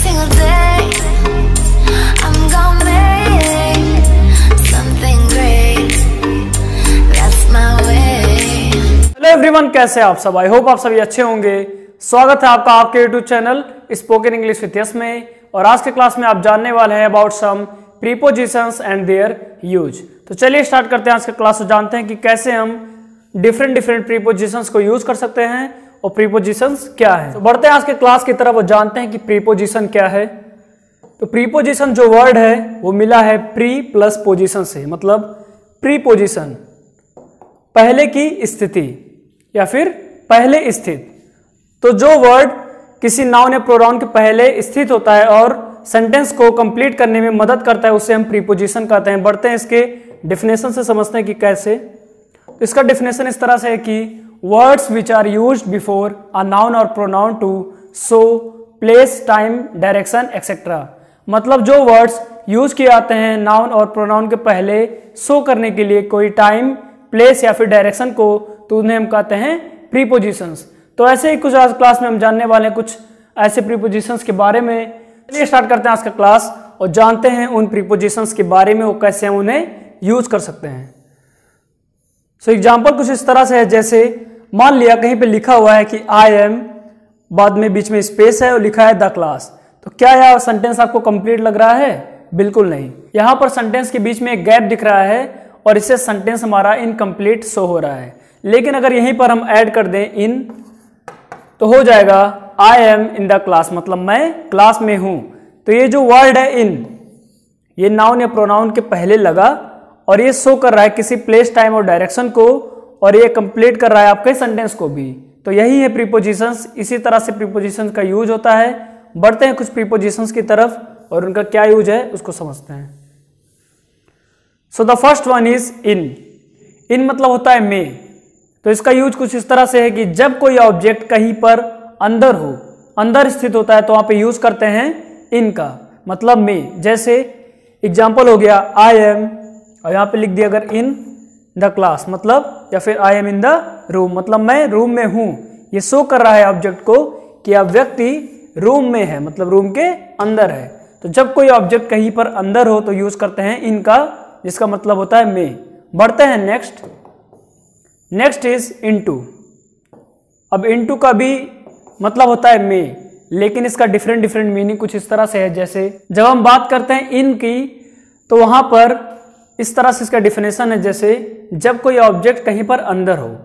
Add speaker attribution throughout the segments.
Speaker 1: single day I'm gonna make something great. That's my way.
Speaker 2: Hello everyone, कैसे हैं आप सब? आई होप आप सभी अच्छे होंगे। स्वागत है आपका आपके YouTube channel spoken English with yes में। और आज के क्लास में आप जानने वाले हैं about some prepositions and their use. तो चलिए स्टार्ट करते हैं आज का क्लास। तो जानते हैं कि कैसे हम डिफरेंट प्रीपोजिशंस को यूज कर सकते हैं और प्रीपोजिशंस क्या है। तो बढ़ते हैं आज के क्लास की तरफ और जानते हैं कि प्रीपोजिशन क्या है। तो प्रीपोजिशन जो वर्ड है वो मिला है प्री प्लस पोजिशन से, मतलब प्रीपोजिशन पहले की स्थिति या फिर पहले स्थित। तो जो वर्ड किसी नाउन या प्रोनाउन के पहले स्थित होता है और सेंटेंस को कंप्लीट करने में मदद करता है उसे हम प्रीपोजिशन कहते हैं। बढ़ते हैं इसके डेफिनेशन से समझते हैं कि कैसे। तो इसका डेफिनेशन इस तरह से है कि words which are used before a noun और pronoun to show place, time, direction etcetera. मतलब जो वर्ड्स यूज किए जाते हैं नाउन और प्रोनाउन के पहले शो करने के लिए कोई टाइम, प्लेस या फिर डायरेक्शन को, तो उन्हें हम कहते हैं प्रीपोजिशंस। तो ऐसे ही कुछ आज क्लास में हम जानने वाले हैं कुछ ऐसे प्रीपोजिशंस के बारे में। चलिए स्टार्ट करते हैं आज का क्लास और जानते हैं उन प्रीपोजिशंस के बारे में, वो कैसे हम उन्हें यूज कर सकते हैं। सो एग्जाम्पल कुछ इस तरह से है, जैसे मान लिया कहीं पे लिखा हुआ है कि आई एम, बाद में बीच में स्पेस है और लिखा है द क्लास। तो क्या यह सेंटेंस आपको कंप्लीट लग रहा है? बिल्कुल नहीं। यहां पर सेंटेंस के बीच में एक गैप दिख रहा है और इससे सेंटेंस हमारा इनकम्प्लीट शो हो रहा है। लेकिन अगर यहीं पर हम ऐड कर दें इन, तो हो जाएगा I am in the class, मतलब मैं क्लास में हूं। तो ये जो वर्ड है इन, ये नाउन या प्रोनाउन के पहले लगा और ये शो कर रहा है किसी प्लेस, टाइम और डायरेक्शन को, और ये कंप्लीट कर रहा है आपके सेंटेंस को भी। तो यही है प्रीपोजिशंस। इसी तरह से प्रीपोजिशंस का यूज होता है। बढ़ते हैं कुछ प्रीपोजिशंस की तरफ और उनका क्या यूज है उसको समझते हैं। So the first one is in. In मतलब होता है में। तो इसका यूज कुछ इस तरह से है कि जब कोई ऑब्जेक्ट कहीं पर अंदर हो, अंदर स्थित होता है, तो वहां पे यूज करते हैं इन का, मतलब में। जैसे एग्जाम्पल हो गया आई एम, और यहां पे लिख दिया अगर इन द क्लास, मतलब, या फिर I am in the room, मतलब मैं रूम में हूं। ये शो कर रहा है ऑब्जेक्ट को कि अब व्यक्ति रूम में है, मतलब रूम के अंदर है। तो जब कोई ऑब्जेक्ट कहीं पर अंदर हो तो यूज करते हैं इन का, जिसका मतलब होता है में। बढ़ते हैं नेक्स्ट इज इनटू। अब इनटू का भी मतलब होता है में, लेकिन इसका डिफरेंट मीनिंग कुछ इस तरह से है। जैसे जब हम बात करते हैं इन की, तो वहां पर इस तरह से इसका डिफिनेशन है, जैसे जब कोई ऑब्जेक्ट कहीं पर अंदर हो।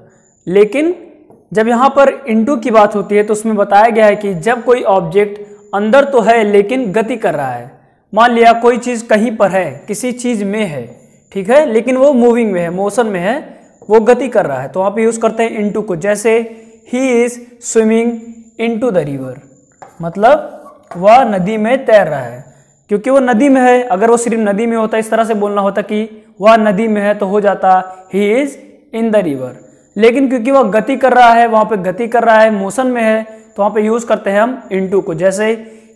Speaker 2: लेकिन जब यहां पर इनटू की बात होती है तो उसमें बताया गया है कि जब कोई ऑब्जेक्ट अंदर तो है लेकिन गति कर रहा है। मान लिया कोई चीज कहीं पर है, किसी चीज में है, ठीक है, लेकिन वो मूविंग में है, मोशन में है, वो गति कर रहा है, तो वहां पे यूज करते हैं इनटू को। जैसे he is swimming into the river, मतलब वह नदी में तैर रहा है, क्योंकि वो नदी में है। अगर वो सिर्फ नदी में होता, इस तरह से बोलना होता कि वह नदी में है, तो हो जाता he is in the river. लेकिन क्योंकि वह गति कर रहा है, वहां पे गति कर रहा है, मोशन में है, तो वहां पे यूज करते हैं हम इनटू को। जैसे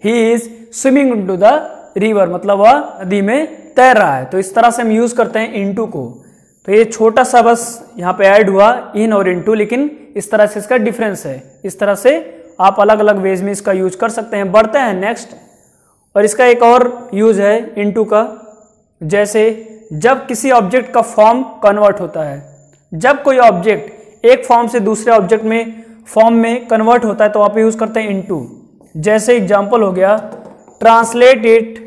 Speaker 2: he is swimming into the river, मतलब वह नदी में तैर रहा है। तो इस तरह से हम यूज करते हैं इनटू को। तो ये छोटा सा बस यहाँ पे ऐड हुआ इन और इनटू, लेकिन इस तरह से इसका डिफरेंस है। इस तरह से आप अलग अलग वेज में इसका यूज कर सकते हैं। बढ़ते हैं नेक्स्ट, और इसका एक और यूज है इनटू का। जैसे जब किसी ऑब्जेक्ट का फॉर्म कन्वर्ट होता है, जब कोई ऑब्जेक्ट एक फॉर्म से दूसरे ऑब्जेक्ट में फॉर्म में कन्वर्ट होता है, तो वहां पे यूज करते हैं इनटू। जैसे एग्जांपल हो गया ट्रांसलेट इट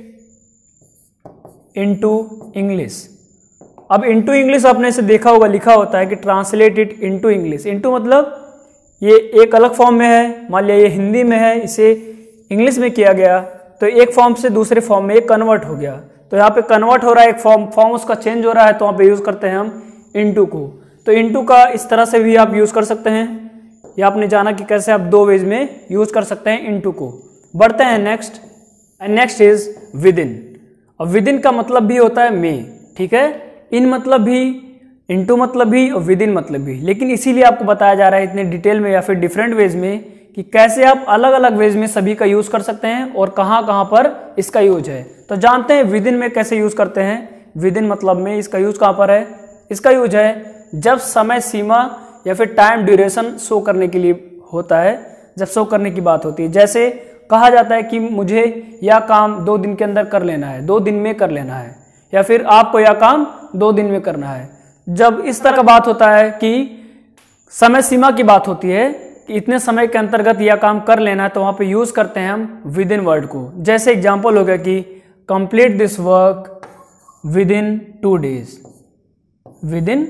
Speaker 2: इनटू इंग्लिश। अब इनटू इंग्लिश आपने इसे देखा होगा, लिखा होता है कि translate it into English. Into मतलब ये एक अलग फॉर्म में है, मान लिया ये हिंदी में है, इसे इंग्लिश में किया गया, तो एक फॉर्म से दूसरे फॉर्म में एक कन्वर्ट हो गया। तो यहाँ पे कन्वर्ट हो रहा है, एक फॉर्म उसका चेंज हो रहा है, तो वहाँ पे यूज करते हैं हम इनटू को। तो इनटू का इस तरह से भी आप यूज कर सकते हैं। ये आपने जाना कि कैसे आप दो वेज में यूज कर सकते हैं इनटू को। बढ़ते हैं नेक्स्ट इज विद इन। अब विद इन का मतलब भी होता है में, ठीक है। इन मतलब भी, इनटू मतलब भी और विद इन मतलब भी। लेकिन इसीलिए आपको बताया जा रहा है इतने डिटेल में या फिर डिफरेंट वेज में कि कैसे आप अलग अलग वेज में सभी का यूज कर सकते हैं और कहाँ कहाँ पर इसका यूज है। तो जानते हैं विद इन में कैसे यूज करते हैं। विद इन मतलब में इसका यूज कहाँ पर है? इसका यूज है जब समय सीमा या फिर टाइम ड्यूरेशन शो करने के लिए होता है, जब शो करने की बात होती है। जैसे कहा जाता है कि मुझे यह काम 2 दिन के अंदर कर लेना है, 2 दिन में कर लेना है, या फिर आपको यह काम 2 दिन में करना है। जब इस तरह का बात होता है कि समय सीमा की बात होती है कि इतने समय के अंतर्गत यह काम कर लेना है, तो वहाँ पे यूज़ करते हैं हम विद इन वर्ड को। जैसे एग्जाम्पल हो गया कि complete this work with in 2 days. With in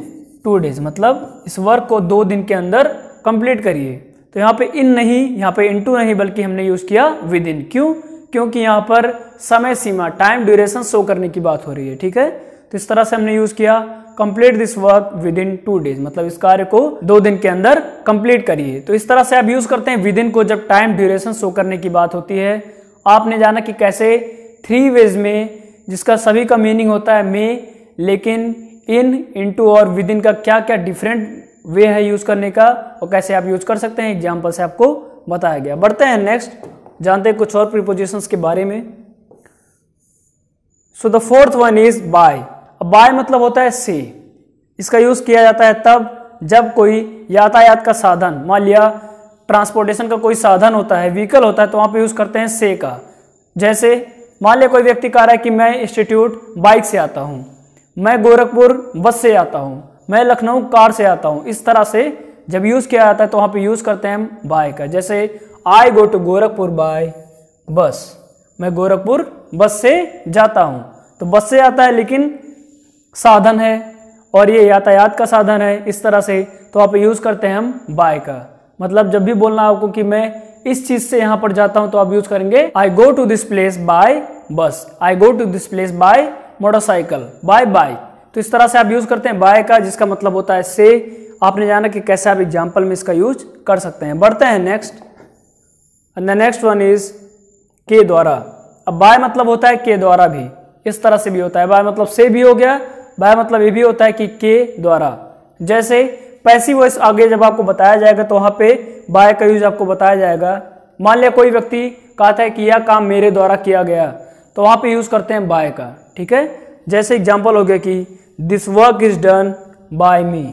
Speaker 2: 2 days मतलब इस वर्क को 2 दिन के अंदर कंप्लीट करिए। तो यहाँ पे इन नहीं, यहाँ पे इनटू नहीं, बल्कि हमने यूज़ किया विद इन। क्यों? क्योंकि यहाँ पर समय सीमा, टाइम ड्यूरेशन शो करने की बात हो रही है। ठीक है, तो इस तरह से हमने यूज़ किया complete this work with in 2 days, मतलब इस कार्य को 2 दिन के अंदर कंप्लीट करिए। तो इस तरह से आप यूज़ करते हैं विद इन को जब टाइम ड्यूरेशन शो करने की बात होती है। आपने जाना कि कैसे 3 वेज में, जिसका सभी का मीनिंग होता है में, लेकिन इन, इनटू और विद इन का क्या क्या डिफरेंट वे है यूज़ करने का और कैसे आप यूज़ कर सकते हैं, एग्जाम्पल से आपको बताया गया। बढ़ते हैं नेक्स्ट, जानते हैं कुछ और प्रीपोजिशंस के बारे में। So the 4th one is by. अब बाय मतलब होता है से। इसका यूज़ किया जाता है तब जब कोई यातायात का साधन, मान लिया ट्रांसपोर्टेशन का कोई साधन होता है, व्हीकल होता है, तो वहाँ पे यूज़ करते हैं से का। जैसे मान लिया कोई व्यक्ति कह रहा है कि मैं इंस्टीट्यूट बाइक से आता हूँ, मैं गोरखपुर बस से आता हूँ, मैं लखनऊ कार से आता हूँ। इस तरह से जब यूज़ किया जाता है तो वहाँ पे यूज़ करते हैं हम बाय का। जैसे आई गो टू गोरखपुर बाय बस, मैं गोरखपुर बस से जाता हूँ। तो बस से आता है लेकिन साधन है और ये यातायात का साधन है, इस तरह से तो वहाँ पे यूज़ करते हैं हम बाय का। मतलब जब भी बोलना आपको कि मैं इस चीज़ से यहाँ पर जाता हूँ, तो आप यूज़ करेंगे I go to this place by bus, I go to this place by motorcycle, by bike. तो इस तरह से आप यूज़ करते हैं बाय का, जिसका मतलब होता है से। आपने जाना कि कैसे आप एग्जाम्पल में इसका यूज कर सकते हैं। बढ़ते हैं next, and the next one is के द्वारा। अब बाय मतलब होता है के द्वारा भी, इस तरह से भी होता है। बाय मतलब से भी हो गया, बाय मतलब ये भी होता है कि के द्वारा। जैसे पैसिव वॉइस आगे जब आपको बताया जाएगा तो वहाँ पे बाय का यूज आपको बताया जाएगा। मान लिया कोई व्यक्ति कहता है कि यह काम मेरे द्वारा किया गया, तो वहाँ पे यूज करते हैं बाय का। ठीक है, जैसे एग्जाम्पल हो गया कि this work is done by me,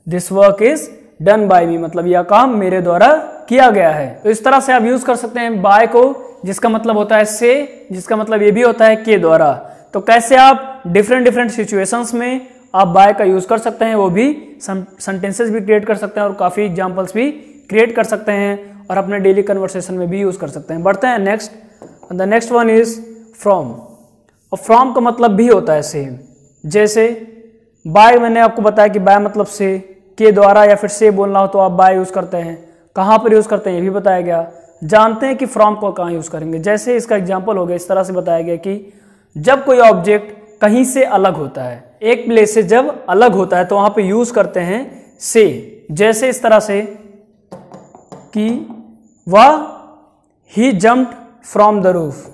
Speaker 2: this work is done by me मतलब यह काम मेरे द्वारा किया गया है। तो इस तरह से आप यूज कर सकते हैं बाय को, जिसका मतलब होता है से, जिसका मतलब ये भी होता है के द्वारा। तो कैसे आप डिफरेंट सिचुएशंस में आप बाय का यूज कर सकते हैं, वो भी सेंटेंसेस भी क्रिएट कर सकते हैं और काफी एग्जांपल्स भी क्रिएट कर सकते हैं और अपने डेली कन्वर्सेशन में भी यूज कर सकते हैं। बढ़ते हैं next, the next one is from. और फ्रॉम का मतलब भी होता है सेम। जैसे बाय, मैंने आपको बताया कि बाय मतलब से, के द्वारा या फिर से बोलना हो तो आप बाय यूज करते हैं। कहाँ पर यूज करते हैं ये भी बताया गया। जानते हैं कि फ्रॉम को कहाँ यूज करेंगे। जैसे इसका एग्जांपल हो गया, इस तरह से बताया गया कि जब कोई ऑब्जेक्ट कहीं से अलग होता है, एक प्लेस से जब अलग होता है, तो वहां पे यूज करते हैं से। जैसे इस तरह से कि वह ही जम्प्ड फ्रॉम द रूफ,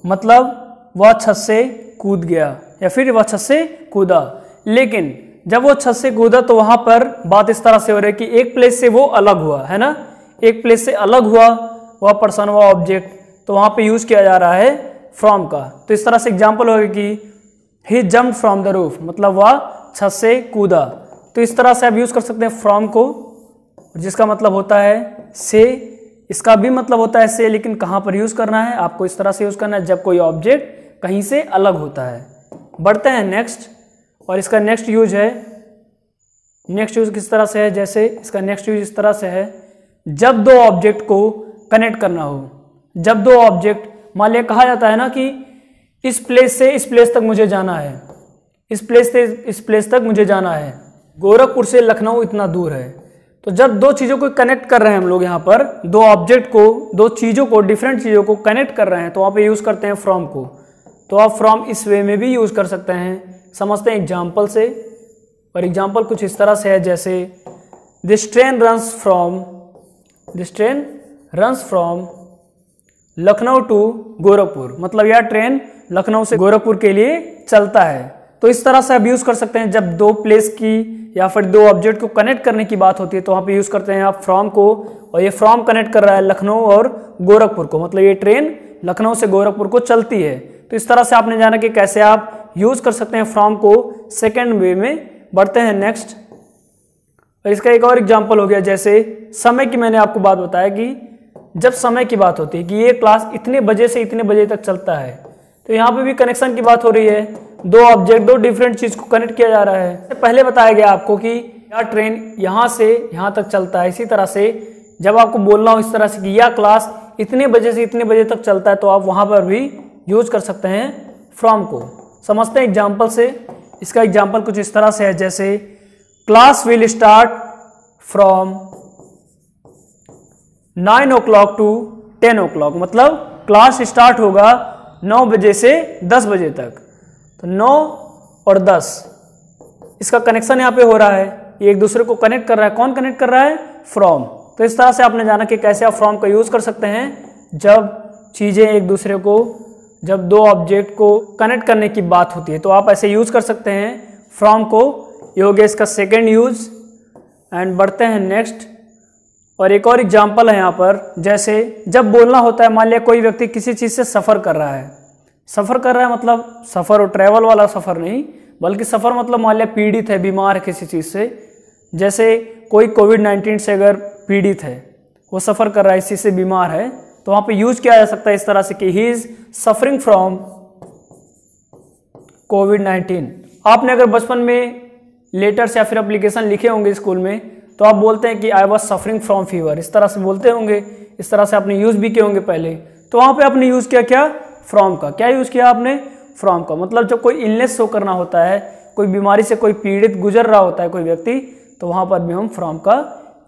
Speaker 2: मतलब वह छत से कूद गया या फिर वह छत से कूदा। लेकिन जब वो छत से कूदा तो वहां पर बात इस तरह से हो रही है कि एक प्लेस से वो अलग हुआ, है ना, एक प्लेस से अलग हुआ वह पर्सन, वह ऑब्जेक्ट, तो वहां पे यूज किया जा रहा है फ्रॉम का। तो इस तरह से एग्जांपल होगा कि ही जम्प्ड फ्रॉम द रूफ, मतलब वह छत से कूदा। तो इस तरह से आप यूज कर सकते हैं फ्रॉम को, जिसका मतलब होता है से। इसका भी मतलब होता है से, लेकिन कहाँ पर यूज करना है आपको इस तरह से यूज करना है जब कोई ऑब्जेक्ट कहीं से अलग होता है। बढ़ते हैं नेक्स्ट, और इसका नेक्स्ट यूज है, नेक्स्ट यूज किस तरह से है, जैसे इसका नेक्स्ट यूज इस तरह से है, जब दो ऑब्जेक्ट को कनेक्ट करना हो। जब दो ऑब्जेक्ट, मान लिया कहा जाता है ना कि इस प्लेस से इस प्लेस तक मुझे जाना है, इस प्लेस से इस प्लेस तक मुझे जाना है, गोरखपुर से लखनऊ इतना दूर है। तो जब दो चीज़ों को कनेक्ट कर रहे हैं हम लोग, यहाँ पर दो ऑब्जेक्ट को, दो चीज़ों को, डिफरेंट चीज़ों को कनेक्ट कर रहे हैं, तो वहाँ पे यूज़ करते हैं फ्रॉम को। तो आप फ्रॉम इस वे में भी यूज़ कर सकते हैं। समझते हैं एग्जाम्पल से, और एग्जाम्पल कुछ इस तरह से है, जैसे this train runs from Lucknow to Gorakhpur, मतलब यह ट्रेन लखनऊ से गोरखपुर के लिए चलता है। तो इस तरह से आप यूज कर सकते हैं जब दो प्लेस की या फिर दो ऑब्जेक्ट को कनेक्ट करने की बात होती है, तो वहां पे यूज करते हैं आप फ्रॉम को। और ये फ्रॉम कनेक्ट कर रहा है लखनऊ और गोरखपुर को, मतलब ये ट्रेन लखनऊ से गोरखपुर को चलती है। तो इस तरह से आपने जाना कि कैसे आप यूज कर सकते हैं फ्रॉम को सेकेंड वे में। बढ़ते हैं नेक्स्ट, और इसका एक और एग्जाम्पल हो गया, जैसे समय की मैंने आपको बात बताया कि जब समय की बात होती है कि ये क्लास इतने बजे से इतने बजे तक चलता है, तो यहाँ पे भी कनेक्शन की बात हो रही है। दो ऑब्जेक्ट, दो डिफरेंट चीज को कनेक्ट किया जा रहा है। पहले बताया गया आपको कि यह ट्रेन यहाँ से यहाँ तक चलता है। इसी तरह से जब आपको बोलना हो इस तरह से कि यह क्लास इतने बजे से इतने बजे तक चलता है, तो आप वहां पर भी यूज कर सकते हैं फ्रॉम को। समझते हैं एग्जाम्पल से। इसका एग्जाम्पल कुछ इस तरह से है, जैसे class will start from 9 o'clock to 10 o'clock, मतलब क्लास स्टार्ट होगा 9 बजे से 10 बजे तक। तो 9 और 10 इसका कनेक्शन यहाँ पे हो रहा है, ये एक दूसरे को कनेक्ट कर रहा है। कौन कनेक्ट कर रहा है? फ्रॉम। तो इस तरह से आपने जाना कि कैसे आप फ्रॉम का यूज कर सकते हैं जब चीजें एक दूसरे को, जब दो ऑब्जेक्ट को कनेक्ट करने की बात होती है, तो आप ऐसे यूज कर सकते हैं फ्रॉम को। ये हो गया इसका सेकेंड यूज। एंड बढ़ते हैं नेक्स्ट। और एक और एग्जाम्पल है यहाँ पर, जैसे जब बोलना होता है, मान लिया कोई व्यक्ति किसी चीज से सफर कर रहा है। सफर कर रहा है मतलब सफर और ट्रैवल वाला सफर नहीं, बल्कि सफर मतलब मान लिया पीड़ित है, बीमार है किसी चीज से। जैसे कोई कोविड-19 से अगर पीड़ित है, वो सफर कर रहा है, इस चीज से बीमार है, तो वहां पे यूज किया जा सकता है इस तरह से कि ही इज सफरिंग फ्रॉम कोविड-19। आपने अगर बचपन में लेटर्स या फिर एप्लीकेशन लिखे होंगे स्कूल में, तो आप बोलते हैं कि I was suffering from fever, इस तरह से बोलते होंगे। इस तरह से आपने यूज भी किए होंगे पहले। तो वहां पे आपने यूज किया क्या? फ्रॉम का। क्या यूज किया आपने? फ्रॉम का। मतलब जब कोई इलनेस शो करना होता है, कोई बीमारी से कोई पीड़ित गुजर रहा होता है कोई व्यक्ति, तो वहां पर भी हम फ्रॉम का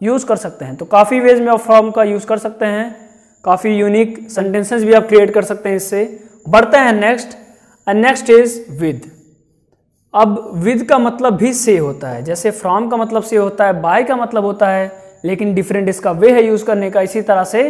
Speaker 2: यूज कर सकते हैं। तो काफी वेज में आप फ्रॉम का यूज कर सकते हैं। काफी यूनिक सेंटेंसेस भी आप क्रिएट कर सकते हैं इससे। बढ़ते हैं next. And next is with. अब विद का मतलब भी से होता है, जैसे फ्रॉम का मतलब से होता है, बाय का मतलब होता है, लेकिन डिफरेंट इसका वे है यूज करने का। इसी तरह से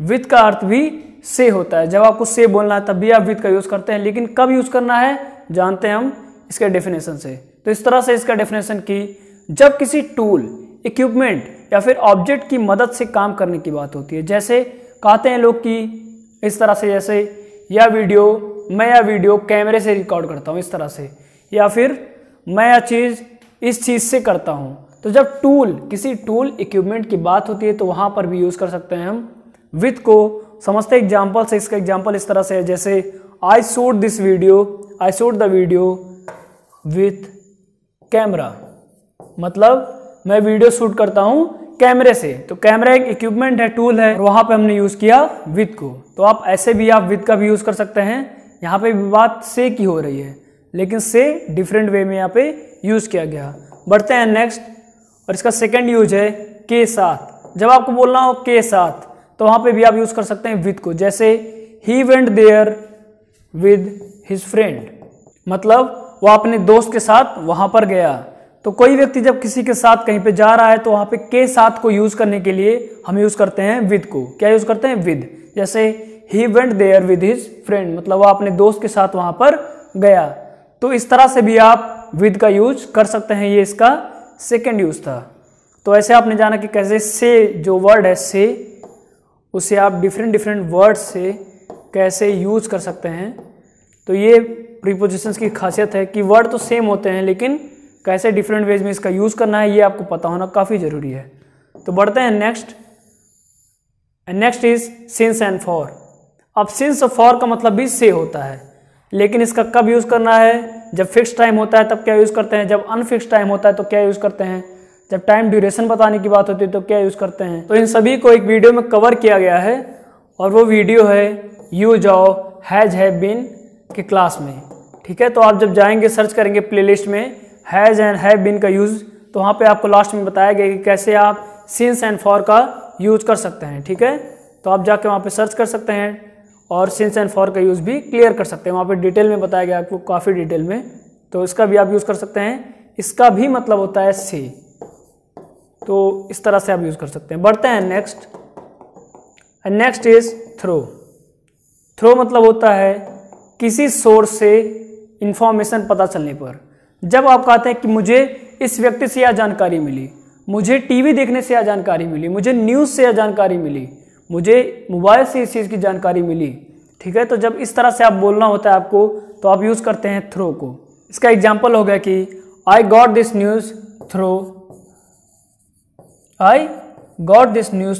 Speaker 2: विद का अर्थ भी से होता है। जब आपको से बोलना है तब भी आप विद का यूज करते हैं, लेकिन कब यूज करना है जानते हैं हम इसके डेफिनेशन से। तो इस तरह से इसका डेफिनेशन की, जब किसी टूल, इक्विपमेंट या फिर ऑब्जेक्ट की मदद से काम करने की बात होती है। जैसे कहते हैं लोग कि इस तरह से, जैसे मैं यह वीडियो कैमरे से रिकॉर्ड करता हूँ इस तरह से, या फिर मैं यह चीज़ इस चीज़ से करता हूँ। तो जब टूल, किसी टूल इक्विपमेंट की बात होती है, तो वहाँ पर भी यूज़ कर सकते हैं हम विद को। समझते एग्जाम्पल से। इसका एग्जाम्पल इस तरह से है, जैसे I shoot the video with camera, मतलब मैं वीडियो शूट करता हूँ कैमरे से। तो कैमरा एक इक्विपमेंट है, टूल है, और वहाँ पे हमने यूज़ किया विद को। तो आप ऐसे भी आप विद का भी यूज़ कर सकते हैं। यहाँ पे भी बात से की हो रही है, लेकिन से डिफरेंट वे में यहाँ पे यूज किया गया। बढ़ते हैं नेक्स्ट। और इसका सेकंड यूज है के साथ। जब आपको बोलना हो के साथ, तो वहां पे भी आप यूज कर सकते हैं विद को। जैसे ही went there with his friend, मतलब वो अपने दोस्त के साथ वहां पर गया। तो कोई व्यक्ति जब किसी के साथ कहीं पे जा रहा है, तो वहां पे के साथ को यूज करने के लिए हम यूज करते हैं विद को। क्या यूज करते हैं? विद। जैसे ही went there with his friend, मतलब वो अपने दोस्त के साथ वहां पर गया। तो इस तरह से भी आप विद का यूज कर सकते हैं। ये इसका सेकंड यूज था। तो ऐसे आपने जाना कि कैसे से जो वर्ड है से, उसे आप डिफरेंट वर्ड से कैसे यूज कर सकते हैं। तो ये प्रीपोजिशंस की खासियत है कि वर्ड तो सेम होते हैं, लेकिन कैसे डिफरेंट वेज में इसका यूज करना है, ये आपको पता होना काफी जरूरी है। तो बढ़ते हैं next. Next is since and for. अब सिंस और फॉर का मतलब भी से होता है, लेकिन इसका कब यूज करना है? जब फिक्स टाइम होता है तब क्या यूज करते हैं, जब अनफिक्स टाइम होता है तो क्या यूज करते हैं, जब टाइम ड्यूरेशन बताने की बात होती है तो क्या यूज करते हैं। तो इन सभी को एक वीडियो में कवर किया गया है, और वो वीडियो है use of has have been के क्लास में। ठीक है, तो आप जब जाएंगे सर्च करेंगे प्लेलिस्ट में हैज एंड हैव बीन का यूज, तो वहाँ पे आपको लास्ट में बताया गया कि कैसे आप सिंस एंड फॉर का यूज कर सकते हैं। ठीक है, तो आप जाके वहाँ पे सर्च कर सकते हैं और सिंस एंड फॉर का यूज भी क्लियर कर सकते हैं। वहाँ पे डिटेल में बताया गया आपको, काफ़ी डिटेल में। तो इसका भी आप यूज कर सकते हैं। इसका भी मतलब होता है से, तो इस तरह से आप यूज कर सकते हैं। बढ़ते हैं next. Next is through. Through मतलब होता है किसी सोर्स से इंफॉर्मेशन पता चलने पर। जब आप कहते हैं कि मुझे इस व्यक्ति से यह जानकारी मिली, मुझे टीवी देखने से यह जानकारी मिली, मुझे न्यूज़ से यह जानकारी मिली, मुझे मोबाइल से इस चीज़ की जानकारी मिली। ठीक है, तो जब इस तरह से आप बोलना होता है आपको, तो आप यूज़ करते हैं थ्रो को। इसका एग्जाम्पल हो गया कि I got this news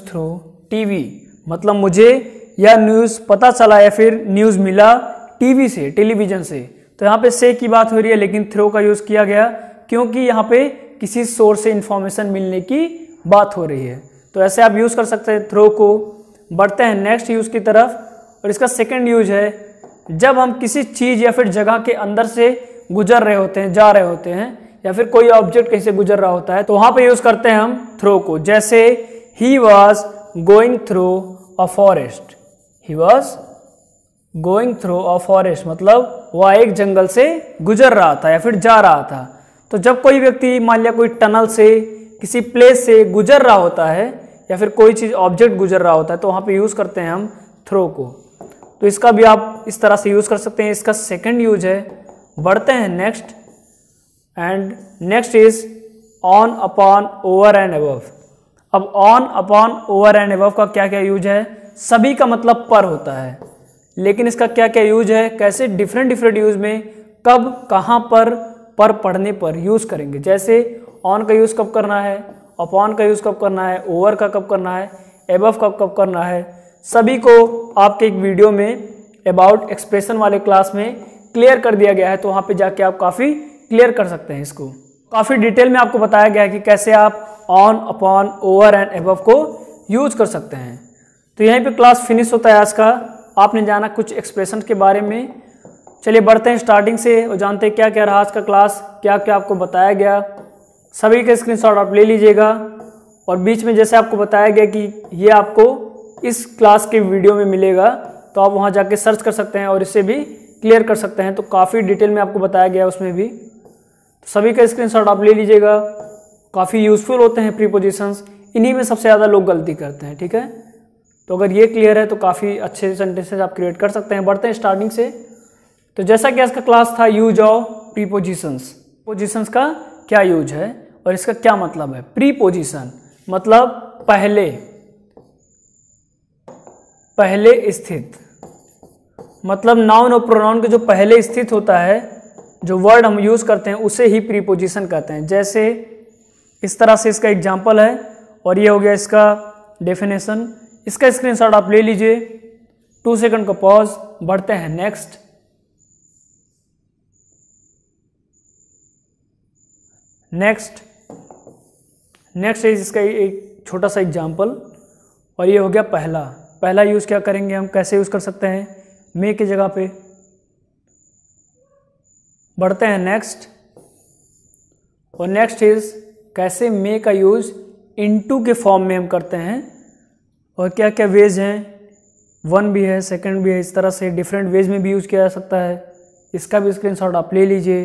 Speaker 2: through TV, मतलब मुझे यह न्यूज़ पता चला या फिर न्यूज़ मिला टीवी से, टेलीविज़न से। तो यहाँ पे से की बात हो रही है, लेकिन थ्रो का यूज़ किया गया क्योंकि यहाँ पे किसी सोर्स से इंफॉर्मेशन मिलने की बात हो रही है। तो ऐसे आप यूज़ कर सकते हैं थ्रो को। बढ़ते हैं नेक्स्ट यूज़ की तरफ, और इसका सेकंड यूज है जब हम किसी चीज़ या फिर जगह के अंदर से गुजर रहे होते हैं, जा रहे होते हैं, या फिर कोई ऑब्जेक्ट कहीं से गुजर रहा होता है, तो वहाँ पे यूज़ करते हैं हम थ्रो को। जैसे he was going through a forest, he was going through a forest मतलब वह एक जंगल से गुजर रहा था या फिर जा रहा था। तो जब कोई व्यक्ति मान लिया कोई टनल से, किसी प्लेस से गुजर रहा होता है या फिर कोई चीज़ ऑब्जेक्ट गुजर रहा होता है, तो वहाँ पे यूज़ करते हैं हम थ्रो को। तो इसका भी आप इस तरह से यूज़ कर सकते हैं। इसका सेकंड यूज है। बढ़ते हैं next, and next is on, upon, over and above. अब on, upon, over and above का क्या क्या यूज है? सभी का मतलब पर होता है, लेकिन इसका क्या क्या यूज है, कैसे डिफरेंट डिफरेंट यूज में, कब, कहाँ पर पढ़ने पर यूज़ करेंगे। जैसे ऑन का यूज़ कब करना है, अपॉन का यूज़ कब करना है, ओवर का कब करना है, एबव का कब करना है, सभी को आपके एक वीडियो में अबाउट एक्सप्रेशन वाले क्लास में क्लियर कर दिया गया है। तो वहाँ पे जाके आप काफ़ी क्लियर कर सकते हैं। इसको काफ़ी डिटेल में आपको बताया गया है कि कैसे आप on, upon, over and above को यूज कर सकते हैं। तो यहीं पे क्लास फिनिश होता है आज का। आपने जाना कुछ एक्सप्रेशन के बारे में। चलिए बढ़ते हैं स्टार्टिंग से और जानते हैं क्या क्या रहा आज का क्लास, क्या क्या आपको बताया गया। सभी का स्क्रीनशॉट आप ले लीजिएगा, और बीच में जैसे आपको बताया गया कि ये आपको इस क्लास के वीडियो में मिलेगा, तो आप वहाँ जाके सर्च कर सकते हैं और इससे भी क्लियर कर सकते हैं। तो काफ़ी डिटेल में आपको बताया गया उसमें भी। तो सभी का स्क्रीनशॉट आप ले लीजिएगा। काफ़ी यूज़फुल होते हैं प्रीपोजिशंस, इन्हीं में सबसे ज़्यादा लोग गलती करते हैं। ठीक है, तो अगर ये क्लियर है तो काफ़ी अच्छे सेंटेंसेस आप क्रिएट कर सकते हैं। बढ़ते हैं स्टार्टिंग से। तो जैसा कि आज का क्लास था यूज ऑफ प्रीपोजिशंस। प्रीपोजिशंस का क्या यूज है और इसका क्या मतलब है। प्रीपोजिशन मतलब पहले, पहले स्थित, मतलब नाउन और प्रोनाउन के जो पहले स्थित होता है, जो वर्ड हम यूज़ करते हैं उसे ही प्रीपोजिशन कहते हैं। जैसे इस तरह से इसका एग्जाम्पल है, और ये हो गया इसका डेफिनेशन। इसका स्क्रीनशॉट आप ले लीजिए। 2 सेकंड का पॉज। बढ़ते हैं नेक्स्ट। नेक्स्ट इज इसका एक छोटा सा एग्जाम्पल, और ये हो गया पहला यूज़ क्या करेंगे हम, कैसे यूज़ कर सकते हैं, मे की जगह पे। बढ़ते हैं नेक्स्ट, और नेक्स्ट इज कैसे मे का यूज़ इनटू के फॉर्म में हम करते हैं, और क्या क्या वेज हैं, 1 भी है, सेकंड भी है, इस तरह से डिफरेंट वेज में भी यूज़ किया जा सकता है। इसका भी स्क्रीनशॉट आप ले लीजिए।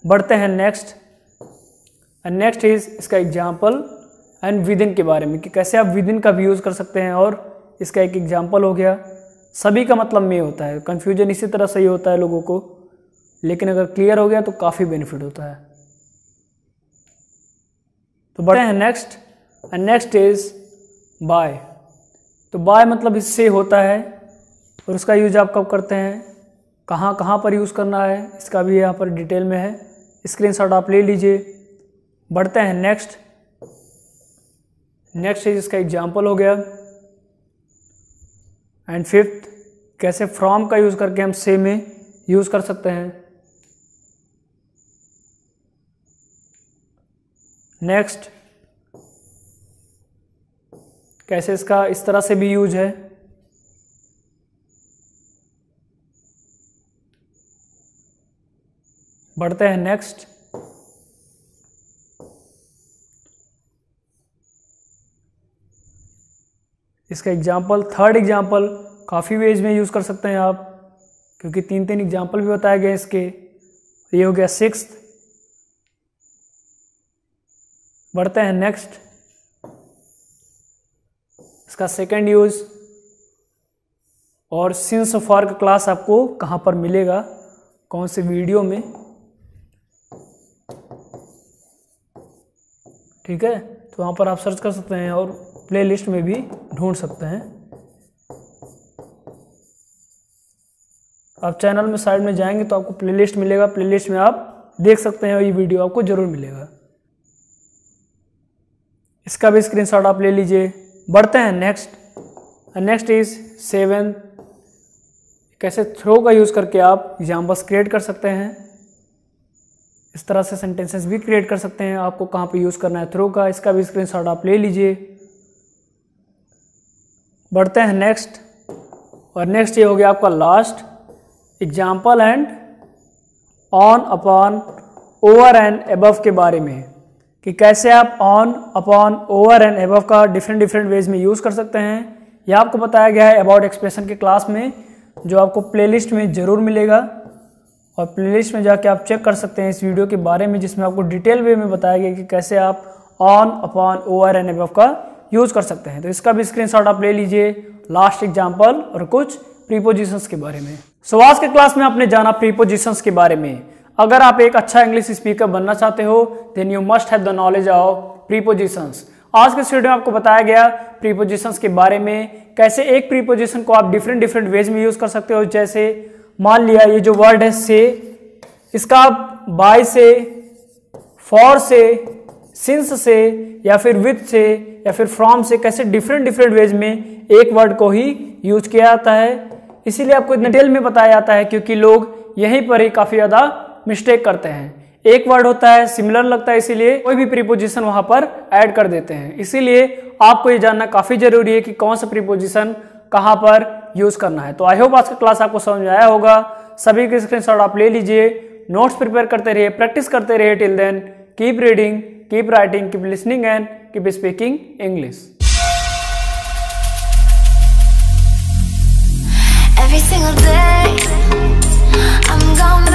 Speaker 2: बढ़ते हैं नेक्स्ट, एंड नेक्स्ट इज इसका एग्जाम्पल एंड विद इन के बारे में, कि कैसे आप विद इन का भी यूज़ कर सकते हैं, और इसका एक एग्जाम्पल हो गया। सभी का मतलब में होता है, कन्फ्यूजन इसी तरह से ही होता है लोगों को, लेकिन अगर क्लियर हो गया तो काफ़ी बेनिफिट होता है। तो बढ़ते हैं next, and next is by. तो बाय मतलब इससे होता है, और उसका यूज आप कब करते हैं, कहाँ कहाँ पर यूज़ करना है, इसका भी यहाँ पर डिटेल में है। स्क्रीनशॉट आप ले लीजिए। बढ़ते हैं नेक्स्ट इज इसका एग्जाम्पल हो गया। एंड फिफ्थ, कैसे फ्रॉम का यूज़ करके हम से में यूज़ कर सकते हैं। नेक्स्ट, कैसे इसका इस तरह से भी यूज है। बढ़ते हैं नेक्स्ट, इसका एग्जाम्पल, थर्ड एग्जाम्पल काफ़ी वेज में यूज़ कर सकते हैं आप, क्योंकि 3 एग्जाम्पल भी बताए गए इसके। ये हो गया 6th। बढ़ते हैं नेक्स्ट, इसका सेकंड यूज, और सिंस फॉर का क्लास आपको कहाँ पर मिलेगा, कौन से वीडियो में। ठीक है, तो वहाँ पर आप सर्च कर सकते हैं और प्लेलिस्ट में भी ढूंढ सकते हैं। आप चैनल में साइड में जाएंगे तो आपको प्लेलिस्ट मिलेगा, प्लेलिस्ट में आप देख सकते हैं और ये वीडियो आपको जरूर मिलेगा। इसका भी स्क्रीनशॉट आप ले लीजिए। बढ़ते हैं नेक्स्ट, नेक्स्ट इज 7, कैसे थ्रो का यूज़ करके आप एग्जाम्पल्स क्रिएट कर सकते हैं। इस तरह से सेंटेंसेस भी क्रिएट कर सकते हैं। आपको कहाँ पे यूज़ करना है थ्रो का, इसका भी स्क्रीनशॉट आप ले लीजिए। बढ़ते हैं नेक्स्ट, और नेक्स्ट ये हो गया आपका last, example and on, upon, over and above के बारे में, कि कैसे आप on, upon, over and above का डिफरेंट वेज में यूज़ कर सकते हैं। यह आपको बताया गया है अबाउट एक्सप्रेशन के क्लास में, जो आपको प्लेलिस्ट में ज़रूर मिलेगा, और प्लेलिस्ट में जाके आप चेक कर सकते हैं इस वीडियो के बारे में, जिसमें आपको डिटेल वे में बताया गया कि कैसे आप on, upon, over and above का यूज़ कर सकते हैं। तो इसका भी स्क्रीनशॉट आप ले लीजिए, लास्ट एग्जाम्पल और कुछ प्रीपोजिशंस के बारे में। सो आज के क्लास में आपने जाना प्रीपोजिशंस के बारे में। अगर आप एक अच्छा इंग्लिश स्पीकर बनना चाहते हो then you must have the knowledge of prepositions. आज के वीडियो में आपको बताया गया प्रीपोजिशंस के बारे में, कैसे एक प्रीपोजिशन को आप डिफरेंट वेज में यूज कर सकते हो। जैसे मान लिया ये जो वर्ड है से, इसका आप बाय से, फॉर से, सिंस से, या फिर विथ से, या फिर फ्रॉम से, कैसे डिफरेंट वेज में एक वर्ड को ही यूज किया जाता है। इसीलिए आपको डिटेल में बताया जाता है, क्योंकि लोग यहीं पर ही काफी ज्यादा मिस्टेक करते हैं। एक वर्ड होता है सिमिलर लगता है, इसीलिए कोई भी प्रीपोजिशन वहां पर ऐड कर देते हैं। इसीलिए आपको ये जानना काफी जरूरी है कि कौन सा प्रीपोजिशन कहां पर यूज करना है। तो आई होप आज का क्लास आपको समझ में आया होगा। सभी के स्क्रीनशॉट आप ले लीजिए, नोट्स प्रिपेयर करते रहिए, प्रैक्टिस करते रहिए। Till then keep reading, keep writing, keep listening and keep speaking English.
Speaker 1: Every single day I'm gonna